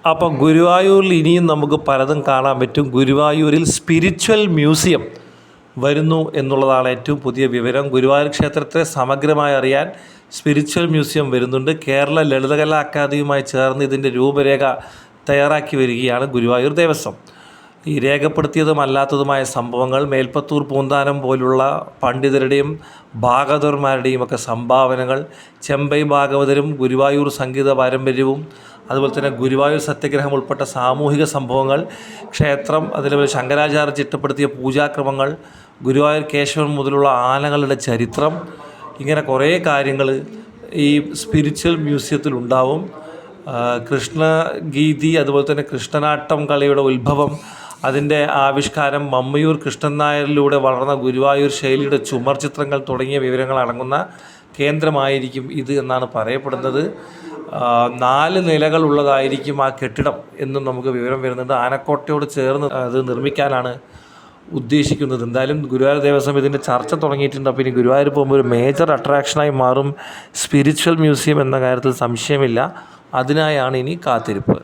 അപ്പോൾ ഗുരുവായൂരിൽ ഇനിയും നമുക്ക് പലതും കാണാൻ പറ്റും. ഗുരുവായൂരിൽ സ്പിരിച്വൽ മ്യൂസിയം വരുന്നു എന്നുള്ളതാണ് ഏറ്റവും പുതിയ വിവരം. ഗുരുവായൂർ ക്ഷേത്രത്തെ സമഗ്രമായി അറിയാൻ സ്പിരിച്വൽ മ്യൂസിയം വരുന്നുണ്ട്. കേരള ലളിതകലാ അക്കാദമിയുമായി ചേർന്ന് ഇതിൻ്റെ രൂപരേഖ തയ്യാറാക്കി വരികയാണ് ഗുരുവായൂർ ദേവസ്വം. ഈ രേഖപ്പെടുത്തിയതും അല്ലാത്തതുമായ സംഭവങ്ങൾ, മേൽപ്പത്തൂർ പൂന്താനം പോലുള്ള പണ്ഡിതരുടെയും ഭാഗവതന്മാരുടെയും ഒക്കെ സംഭാവനകൾ, ചെമ്പൈ ഭാഗവതരും ഗുരുവായൂർ സംഗീത പാരമ്പര്യവും, അതുപോലെ തന്നെ ഗുരുവായൂർ സത്യഗ്രഹം ഉൾപ്പെട്ട സാമൂഹിക സംഭവങ്ങൾ, ക്ഷേത്രം, അതേപോലെ ശങ്കരാചാര്യ ചിട്ടപ്പെടുത്തിയ പൂജാക്രമങ്ങൾ, ഗുരുവായൂർ കേശവൻ മുതലുള്ള ആനകളുടെ ചരിത്രം, ഇങ്ങനെ കുറേ കാര്യങ്ങൾ ഈ സ്പിരിച്വൽ മ്യൂസിയത്തിലുണ്ടാവും. കൃഷ്ണഗീതി, അതുപോലെ തന്നെ കൃഷ്ണനാട്ടം കളിയുടെ ഉത്ഭവം, അതിൻ്റെ ആവിഷ്കാരം, മമ്മയൂർ കൃഷ്ണൻ നായരിലൂടെ വളർന്ന ഗുരുവായൂർ ശൈലിയുടെ ചുമർ ചിത്രങ്ങൾ തുടങ്ങിയ വിവരങ്ങൾ അടങ്ങുന്ന കേന്ദ്രമായിരിക്കും ഇത് എന്നാണ് പറയപ്പെടുന്നത്. 4 നിലകളുള്ളതായിരിക്കും ആ കെട്ടിടം എന്നും നമുക്ക് വിവരം വരുന്നുണ്ട്. ആനക്കോട്ടയോട് ചേർന്ന് അത് നിർമ്മിക്കാനാണ് ഉദ്ദേശിക്കുന്നത്. എന്തായാലും ഗുരുവായൂർ ദേവസ്വം ഇതിൻ്റെ ചർച്ച തുടങ്ങിയിട്ടുണ്ട്. അപ്പോൾ ഇനി ഗുരുവായൂർ പോകുമ്പോൾ ഒരു മേജർ അട്രാക്ഷനായി മാറും സ്പിരിച്വൽ മ്യൂസിയം എന്ന കാര്യത്തിൽ സംശയമില്ല. അതിനായാണ് ഇനി കാത്തിരിപ്പ്.